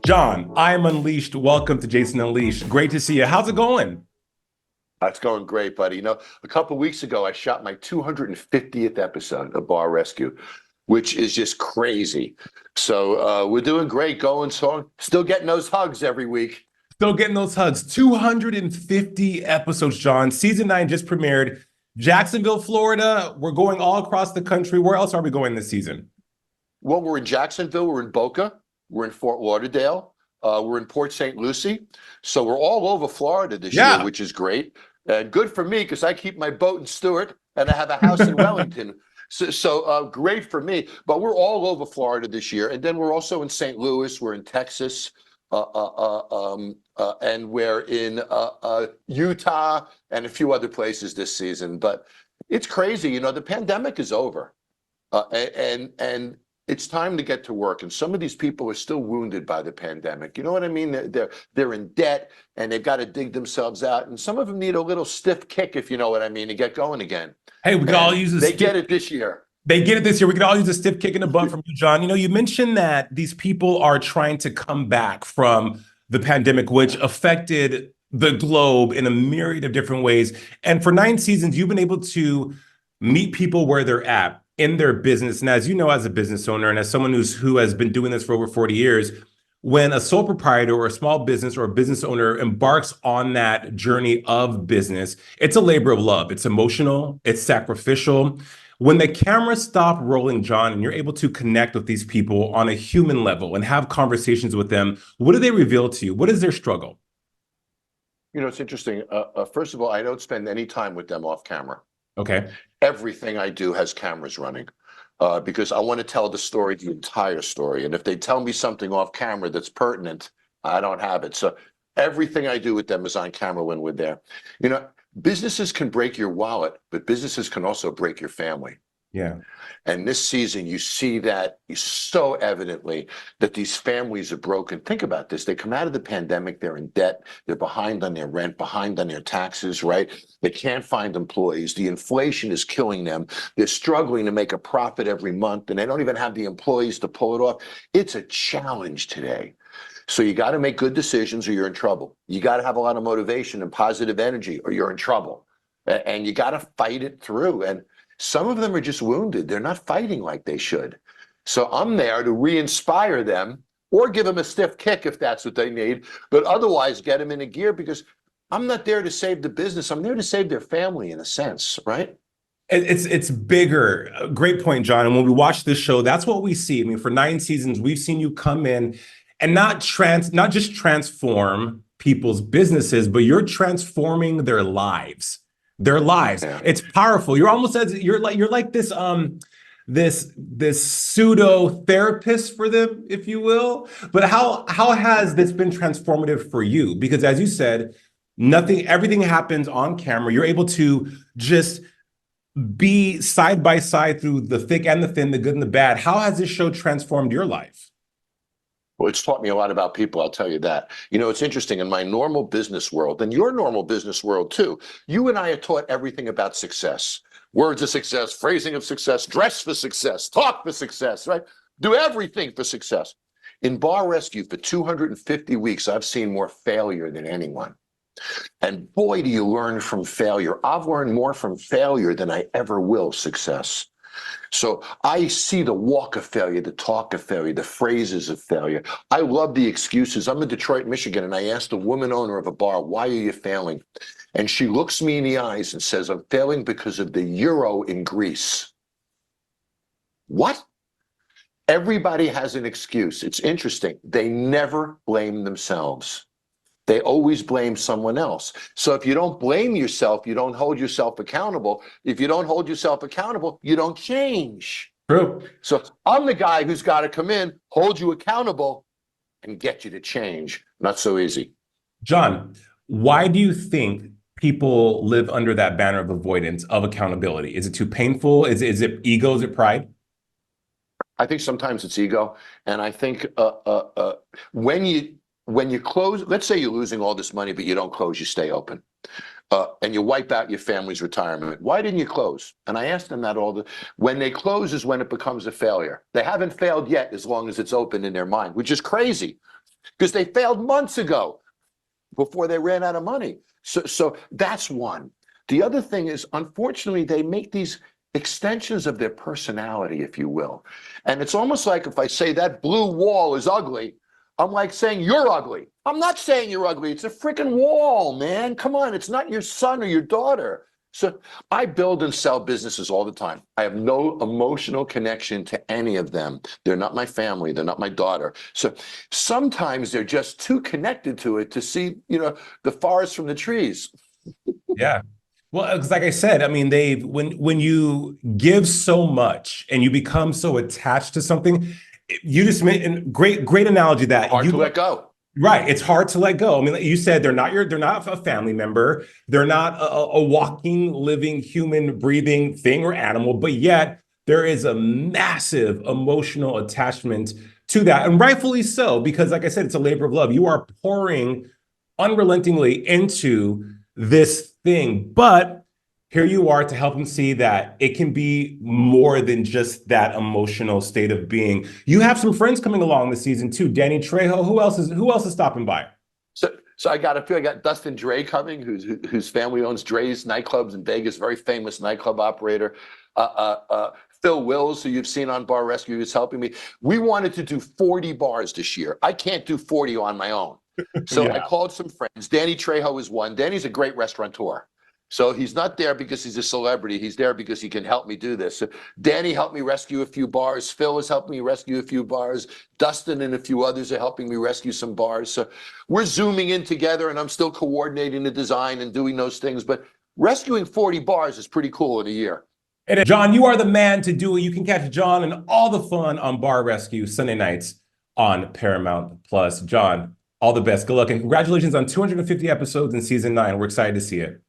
Jon, I am Unleashed. Welcome to Jason Unleashed. Great to see you. How's it going? It's going great, buddy. A couple of weeks ago, I shot my 250th episode of Bar Rescue, which is just crazy. So we're doing great, going strong, still getting those hugs every week. Still getting those hugs. 250 episodes, Jon. Season 9 just premiered. Jacksonville, Florida. We're going all across the country. Where else are we going this season? Well, we're in Jacksonville, we're in Boca, we're in Fort Lauderdale, we're in Port St. Lucie. So we're all over Florida this year, which is great. And good for me because I keep my boat in Stewart and I have a house in Wellington. So great for me. But we're all over Florida this year. And then we're also in St. Louis. We're in Texas. And we're in Utah and a few other places this season. But it's crazy. The pandemic is over. And it's time to get to work. And some of these people are still wounded by the pandemic. You know what I mean? They're in debt and they've got to dig themselves out. And some of them need a little stiff kick, if you know what I mean, to get going again. Hey, we could all use They get it this year. They get it this year. We could all use a stiff kick in the butt from you, Jon. You mentioned that these people are trying to come back from the pandemic, which affected the globe in a myriad of different ways. And for 9 seasons, you've been able to meet people where they're at in their business. And as you know, as a business owner and as someone who has been doing this for over 40 years, when a sole proprietor or a small business or a business owner embarks on that journey of business, it's a labor of love. It's emotional, it's sacrificial. When the cameras stop rolling, Jon, and you're able to connect with these people on a human level and have conversations with them, what do they reveal to you? What is their struggle? It's interesting. First of all, I don't spend any time with them off camera. Okay. Everything I do has cameras running because I want to tell the entire story. And if they tell me something off camera that's pertinent, I don't have it. So everything I do with them is on camera when we're there. Businesses can break your wallet, but businesses can also break your family. Yeah. And this season, you see that so evidently that these families are broken. Think about this. They come out of the pandemic, they're in debt, they're behind on their rent, behind on their taxes, right? They can't find employees. The inflation is killing them. They're struggling to make a profit every month, and they don't even have the employees to pull it off. It's a challenge today. So you got to make good decisions or you're in trouble. You got to have a lot of motivation and positive energy or you're in trouble. And you got to fight it through. And some of them are just wounded. They're not fighting like they should. So I'm there to re-inspire them or give them a stiff kick if that's what they need, but otherwise get them in a gear because I'm not there to save the business. I'm there to save their family in a sense, right? It's bigger. Great point, Jon. And when we watch this show, that's what we see. I mean, for 9 seasons, we've seen you come in and not just transform people's businesses, but you're transforming their lives. Yeah. It's powerful. You're almost you're like this pseudo therapist for them, if you will. But how has this been transformative for you? Because as you said, everything happens on camera. You're able to just be side by side through the thick and the thin, the good and the bad. How has this show transformed your life? Well, it's taught me a lot about people, I'll tell you that. It's interesting, in my normal business world, and your normal business world too, you and I are taught everything about success. Words of success, phrasing of success, dress for success, talk for success, right? Do everything for success. In Bar Rescue, for 250 weeks, I've seen more failure than anyone. And boy, do you learn from failure. I've learned more from failure than I ever will success. So I see the walk of failure, the talk of failure, the phrases of failure. I love the excuses. I'm in Detroit, Michigan, and I asked a woman owner of a bar, why are you failing? And she looks me in the eyes and says, I'm failing because of the euro in Greece. What? Everybody has an excuse. It's interesting. They never blame themselves. They always blame someone else. So if you don't blame yourself, you don't hold yourself accountable. If you don't hold yourself accountable, you don't change. True. So I'm the guy who's got to come in, hold you accountable, and get you to change. Not so easy. Jon, why do you think people live under that banner of avoidance of accountability? Is it too painful? Is it ego? Is it pride? I think sometimes it's ego. And I think when you close, let's say you're losing all this money, but you don't close, you stay open. And you wipe out your family's retirement. Why didn't you close? And I asked them that when they close is when it becomes a failure. They haven't failed yet as long as it's open in their mind, which is crazy. because they failed months ago before they ran out of money. So that's one. The other thing is, unfortunately, they make these extensions of their personality, if you will. And it's almost like if I say that blue wall is ugly, I'm like saying you're ugly. I'm not saying you're ugly. It's a freaking wall, man. Come on. It's not your son or your daughter. So I build and sell businesses all the time. I have no emotional connection to any of them. They're not my family. They're not my daughter. So sometimes they're just too connected to it to see, the forest from the trees. Yeah. Well, it's like I said, I mean, when you give so much and you become so attached to something, you just made a great analogy that Hard to let go. Right. It's hard to let go. I mean, like you said, they're not a family member. They're not a walking, living, human, breathing thing or animal, but yet there is a massive emotional attachment to that. And rightfully so, because like I said, it's a labor of love. You are pouring unrelentingly into this thing, but here you are to help them see that it can be more than just that emotional state of being. You have some friends coming along this season too. Danny Trejo. Who else is stopping by? So I got Dustin Dre coming, whose family owns Dre's nightclubs in Vegas, very famous nightclub operator. Phil Wills, who you've seen on Bar Rescue, is helping me. We wanted to do 40 bars this year. I can't do 40 on my own. So Yeah. I called some friends. Danny Trejo is one. Danny's a great restaurateur. So he's not there because he's a celebrity. He's there because he can help me do this. So Danny helped me rescue a few bars. Phil has helped me rescue a few bars. Dustin and a few others are helping me rescue some bars. So we're zooming in together, and I'm still coordinating the design and doing those things. But rescuing 40 bars is pretty cool in a year. And John, you are the man to do it. You can catch John and all the fun on Bar Rescue Sunday nights on Paramount Plus. John, all the best. Good luck. And congratulations on 250 episodes in season 9. We're excited to see it.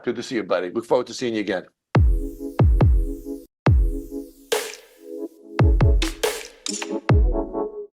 Good to see you, buddy. Look forward to seeing you again.